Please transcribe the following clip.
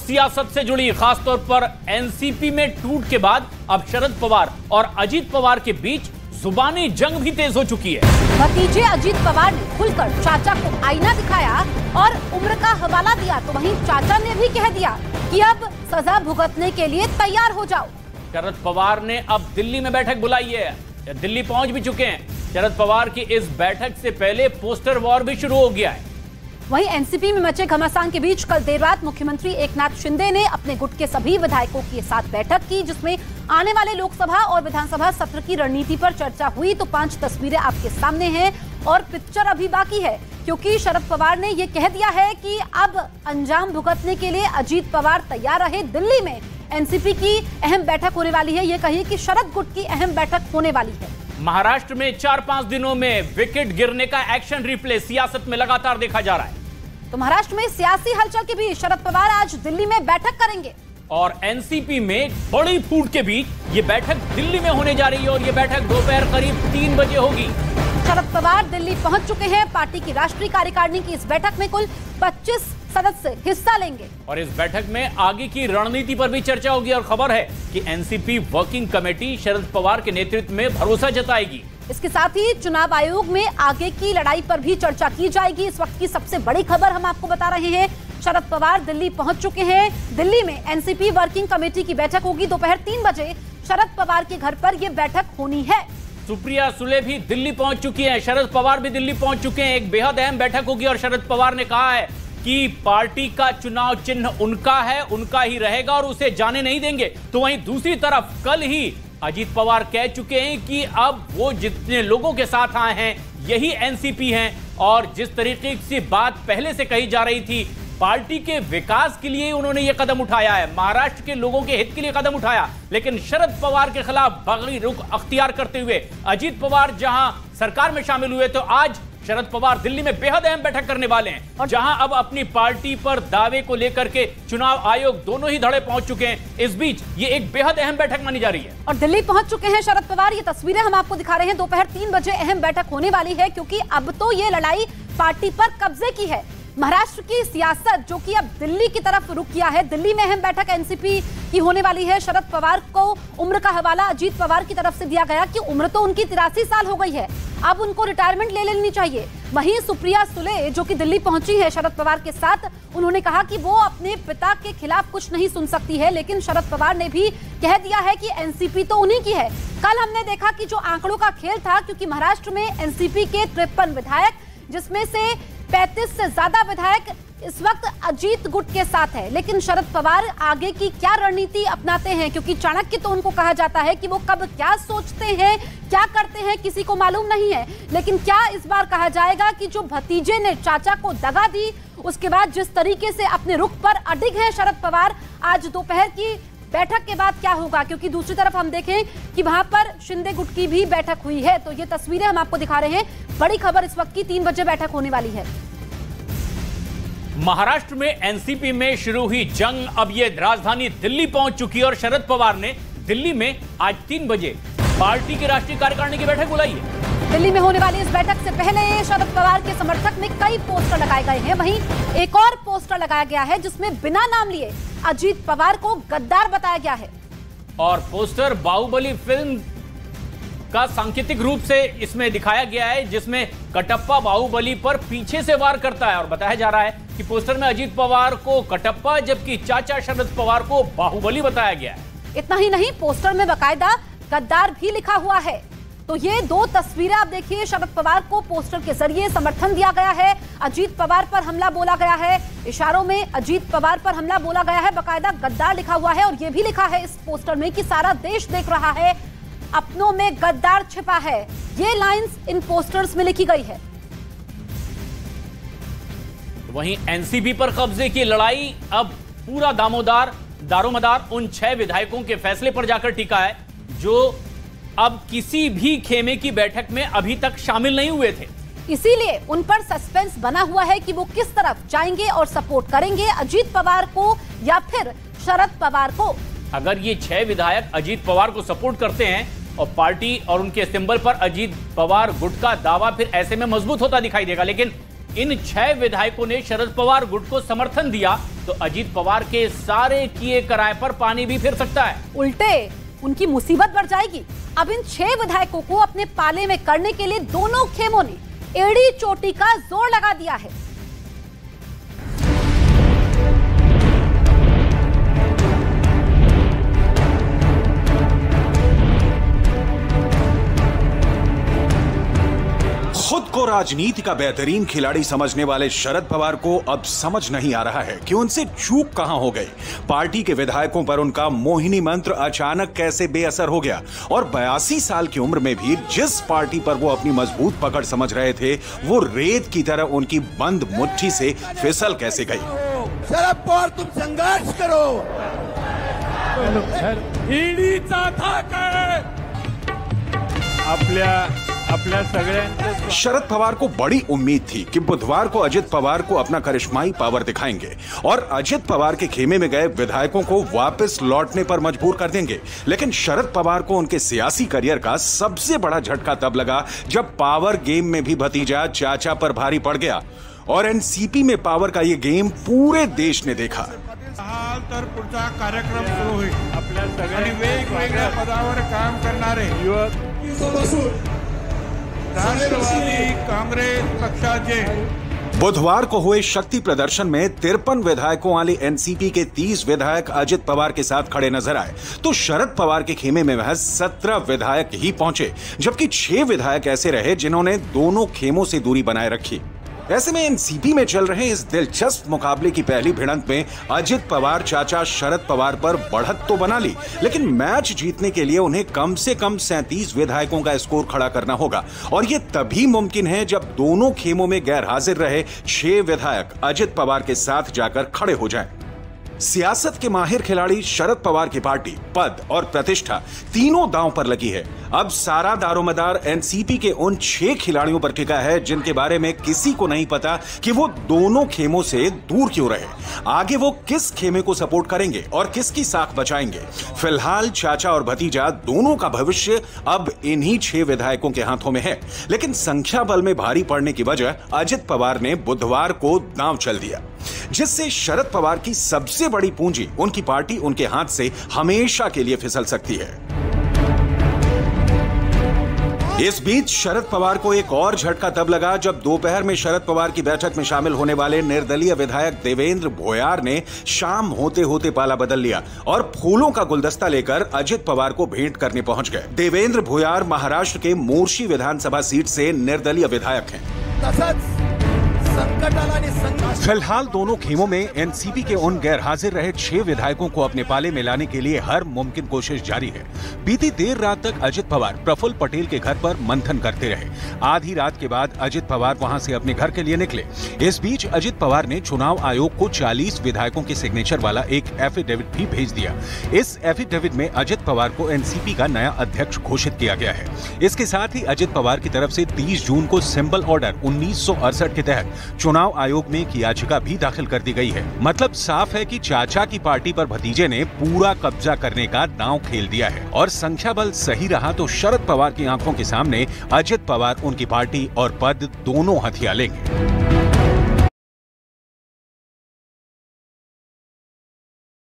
सियासत से जुड़ी, खासतौर पर एनसीपी में टूट के बाद अब शरद पवार और अजीत पवार के बीच जुबानी जंग भी तेज हो चुकी है। भतीजे अजीत पवार ने खुलकर चाचा को आईना दिखाया और उम्र का हवाला दिया, तो वहीं चाचा ने भी कह दिया कि अब सजा भुगतने के लिए तैयार हो जाओ। शरद पवार ने अब दिल्ली में बैठक बुलाई है, दिल्ली पहुंच भी चुके हैं। शरद पवार की इस बैठक से पहले पोस्टर वॉर भी शुरू हो गया है। वहीं एनसीपी में मचे घमासान के बीच कल देर रात मुख्यमंत्री एकनाथ शिंदे ने अपने गुट के सभी विधायकों के साथ बैठक की, जिसमें आने वाले लोकसभा और विधानसभा सत्र की रणनीति पर चर्चा हुई। तो 5 तस्वीरें आपके सामने हैं और पिक्चर अभी बाकी है, क्योंकि शरद पवार ने ये कह दिया है कि अब अंजाम भुगतने के लिए अजीत पवार तैयार रहे। दिल्ली में एनसीपी की अहम बैठक होने वाली है, ये कहिए कि शरद गुट की अहम बैठक होने वाली है। महाराष्ट्र में 4-5 दिनों में विकेट गिरने का एक्शन रिप्ले सियासत में लगातार देखा जा रहा है। तो महाराष्ट्र में सियासी हलचल के बीच शरद पवार आज दिल्ली में बैठक करेंगे और एनसीपी में बड़ी फूट के बीच ये बैठक दिल्ली में होने जा रही है और ये बैठक दोपहर करीब 3 बजे होगी। शरद पवार दिल्ली पहुंच चुके हैं। पार्टी की राष्ट्रीय कार्यकारिणी की इस बैठक में कुल 25 सदस्य हिस्सा लेंगे और इस बैठक में आगे की रणनीति पर भी चर्चा होगी। और खबर है कि NCP working committee Sharad Pawar के नेतृत्व में भरोसा जताएगी। इसके साथ ही चुनाव आयोग में आगे की लड़ाई पर भी चर्चा की जाएगी। इस वक्त की सबसे बड़ी खबर हम आपको बता रहे हैं, शरद पवार दिल्ली पहुंच चुके हैं। दिल्ली में एनसीपी वर्किंग कमेटी की बैठक होगी दोपहर 3 बजे। शरद पवार के घर पर यह बैठक होनी है। सुप्रिया सुले भी दिल्ली पहुंच चुकी हैं, शरद पवार भी दिल्ली पहुंच चुके हैं। एक बेहद अहम बैठक होगी और शरद पवार ने कहा है कि पार्टी का चुनाव चिन्ह उनका है, उनका ही रहेगा और उसे जाने नहीं देंगे। तो वहीं दूसरी तरफ कल ही अजीत पवार कह चुके हैं कि अब वो जितने लोगों के साथ आए हैं यही एनसीपी हैं और जिस तरीके से बात पहले से कही जा रही थी, पार्टी के विकास के लिए उन्होंने ये कदम उठाया है, महाराष्ट्र के लोगों के हित के लिए कदम उठाया। लेकिन शरद पवार के खिलाफ बगड़ी रुख अख्तियार करते हुए अजीत पवार जहां सरकार में शामिल हुए, तो आज शरद पवार दिल्ली में बेहद अहम बैठक करने वाले हैं और जहां अब अपनी पार्टी पर दावे को लेकर के चुनाव आयोग दोनों ही धड़े पहुंच चुके हैं। इस बीच ये एक बेहद अहम बैठक मानी जा रही है और दिल्ली पहुंच चुके हैं शरद पवार। ये तस्वीरें हम आपको दिखा रहे हैं। दोपहर 3 बजे अहम बैठक होने वाली है, क्योंकि अब तो ये लड़ाई पार्टी पर कब्जे की है। महाराष्ट्र की सियासत जो कि अब दिल्ली की तरफ रुक किया है। दिल्ली में अहम बैठक एनसीपी की होने वाली है। शरद पवार को उम्र का हवाला अजीत पवार की तरफ से दिया गया कि उम्र तो उनकी 83 साल हो गई है, अब उनको रिटायरमेंट ले लेनी चाहिए। वहीं सुप्रिया सुले जो कि दिल्ली पहुंची है शरद पवार के साथ, उन्होंने कहा कि वो अपने पिता के खिलाफ कुछ नहीं सुन सकती है। लेकिन शरद पवार ने भी कह दिया है कि एनसीपी तो उन्हीं की है। कल हमने देखा कि जो आंकड़ों का खेल था, क्योंकि महाराष्ट्र में एनसीपी के 53 विधायक, जिसमें से 35 से ज्यादा विधायक इस वक्त अजीत गुट के साथ है। लेकिन शरद पवार आगे की क्या रणनीति अपनाते हैं, क्योंकि चाणक्य तो उनको कहा जाता है कि वो कब क्या सोचते हैं, क्या करते हैं, किसी को मालूम नहीं है। लेकिन क्या इस बार कहा जाएगा कि जो भतीजे ने चाचा को दगा दी, उसके बाद जिस तरीके से अपने रुख पर अडिग है शरद पवार, आज दोपहर की बैठक के बाद क्या होगा? क्योंकि दूसरी तरफ हम देखें कि वहां पर शिंदे गुट की भी बैठक हुई है। तो ये तस्वीरें हम आपको दिखा रहे हैं। बड़ी खबर इस वक्त की, 3 बजे बैठक होने वाली है। महाराष्ट्र में एनसीपी में शुरू हुई जंग अब ये राजधानी दिल्ली पहुंच चुकी है और शरद पवार ने दिल्ली में आज 3 बजे पार्टी की राष्ट्रीय कार्यकारिणी की बैठक बुलाई है। दिल्ली में होने वाली इस बैठक से पहले शरद पवार के समर्थक में कई पोस्टर लगाए गए हैं। वहीं एक और पोस्टर लगाया गया है जिसमें बिना नाम लिए अजीत पवार को गद्दार बताया गया है और पोस्टर बाहुबली फिल्म का सांकेतिक रूप से इसमें दिखाया गया है, जिसमें कटप्पा बाहुबली पर पीछे से वार करता है और बताया जा रहा है कि पोस्टर में अजीत पवार को कटप्पा जबकि चाचा शरद पवार को बाहुबली बताया गया है। इतना ही नहीं, पोस्टर में बाकायदा गद्दार भी लिखा हुआ है। तो ये 2 तस्वीरें आप देखिए, शरद पवार को पोस्टर के जरिए समर्थन दिया गया है, अजीत पवार पर हमला बोला गया है, इशारों में अजीत पवार पर हमला बोला गया है, बाकायदा गद्दार लिखा हुआ है। और ये भी लिखा है इस पोस्टर में कि सारा देश देख रहा है, अपनों में गद्दार छिपा है। ये लाइंस इन पोस्टर्स में लिखी गई है। वहीं एनसीपी पर कब्जे की लड़ाई अब पूरा दारोमदार उन 6 विधायकों के फैसले पर जाकर टिका है, जो अब किसी भी खेमे की बैठक में अभी तक शामिल नहीं हुए थे। इसीलिए उन पर सस्पेंस बना हुआ है कि वो किस तरफ जाएंगे और सपोर्ट करेंगे, अजीत पवार को या फिर शरद पवार को। अगर ये 6 विधायक अजीत पवार को सपोर्ट करते हैं और पार्टी और उनके सिंबल पर अजीत पवार गुट का दावा फिर ऐसे में मजबूत होता दिखाई देगा। लेकिन इन 6 विधायकों ने शरद पवार गुट को समर्थन दिया, तो अजीत पवार के सारे किए कराए पर पानी भी फिर सकता है। उल्टे उनकी मुसीबत बढ़ जाएगी। अब इन 6 विधायकों को अपने पाले में करने के लिए दोनों खेमों ने एड़ी चोटी का जोर लगा दिया है। खुद को राजनीति का बेहतरीन खिलाड़ी समझने वाले शरद पवार को अब समझ नहीं आ रहा है कि उनसे चूक कहां हो गई। पार्टी के विधायकों पर उनका मोहिनी मंत्र अचानक कैसे बेअसर हो गया और 82 साल की उम्र में भी जिस पार्टी पर वो अपनी मजबूत पकड़ समझ रहे थे वो रेत की तरह उनकी बंद मुट्ठी से फिसल कैसे गई। शरद पवार तुम संघर्ष करो। आपल्या सगळ्यांचं शरद पवार को बड़ी उम्मीद थी कि बुधवार को अजित पवार को अपना करिश्माई पावर दिखाएंगे और अजित पवार के खेमे में गए विधायकों को वापस लौटने पर मजबूर कर देंगे। लेकिन शरद पवार को उनके सियासी करियर का सबसे बड़ा झटका तब लगा जब पावर गेम में भी भतीजा चाचा पर भारी पड़ गया और एनसीपी में पावर का ये गेम पूरे देश ने देखा। तर पुढचा कार्यक्रम सुरू होईल। आपल्या सगळ्यांनी वेगवेगळ्या पदावर काम करणारे युवक राष्ट्रवादी कांग्रेस पक्षाचे बुधवार को हुए शक्ति प्रदर्शन में 53 विधायकों वाली एनसीपी के 30 विधायक अजित पवार के साथ खड़े नजर आए तो शरद पवार के खेमे में महज 17 विधायक ही पहुंचे, जबकि 6 विधायक ऐसे रहे जिन्होंने दोनों खेमों से दूरी बनाए रखी। ऐसे में एनसीपी में चल रहे इस दिलचस्प मुकाबले की पहली भिड़ंत में अजित पवार चाचा शरद पवार पर बढ़त तो बना ली, लेकिन मैच जीतने के लिए उन्हें कम से कम 37 विधायकों का स्कोर खड़ा करना होगा और ये तभी मुमकिन है जब दोनों खेमों में गैर हाजिर रहे 6 विधायक अजित पवार के साथ जाकर खड़े हो जाएं। सियासत के माहिर खिलाड़ी शरद पवार की पार्टी पद और प्रतिष्ठा तीनों दांव पर लगी है। अब सारा दारोमदार एनसीपी के उन 6 खिलाड़ियों पर टिका है जिनके बारे में किसी को नहीं पता कि वो दोनों खेमों से दूर क्यों रहे। आगे वो किस खेमे को सपोर्ट करेंगे और किसकी साख बचाएंगे। फिलहाल चाचा और भतीजा दोनों का भविष्य अब इन्हीं 6 विधायकों के हाथों में है, लेकिन संख्या बल में भारी पड़ने की वजह अजित पवार ने बुधवार को दांव चल दिया, जिससे शरद पवार की सबसे बड़ी पूंजी उनकी पार्टी उनके हाथ से हमेशा के लिए फिसल सकती है। इस बीच शरद पवार को एक और झटका तब लगा जब दोपहर में शरद पवार की बैठक में शामिल होने वाले निर्दलीय विधायक देवेंद्र भोयार ने शाम होते होते पाला बदल लिया और फूलों का गुलदस्ता लेकर अजित पवार को भेंट करने पहुंच गए। देवेंद्र भोयार महाराष्ट्र के मोर्शी विधानसभा सीट से निर्दलीय विधायक हैं। फिलहाल दोनों खेमों में एनसीपी के उन गैर हाजिर रहे 6 विधायकों को अपने पाले में लाने के लिए हर मुमकिन कोशिश जारी है। बीती देर रात तक अजित पवार प्रफुल्ल पटेल के घर पर मंथन करते रहे। आधी रात के बाद अजित पवार वहां से अपने घर के लिए निकले। इस बीच अजित पवार ने चुनाव आयोग को 40 विधायकों के सिग्नेचर वाला एक एफिडेविट भी भेज दिया। इस एफिडेविट में अजित पवार को एनसीपी का नया अध्यक्ष घोषित किया गया है। इसके साथ ही अजित पवार की तरफ से 30 जून को सिंबल ऑर्डर 1968 के तहत चुनाव आयोग में एक याचिका भी दाखिल कर दी गई है। मतलब साफ है कि चाचा की पार्टी पर भतीजे ने पूरा कब्जा करने का दांव खेल दिया है और संख्या बल सही रहा तो शरद पवार की आंखों के सामने अजित पवार उनकी पार्टी और पद दोनों हथिया लेंगे।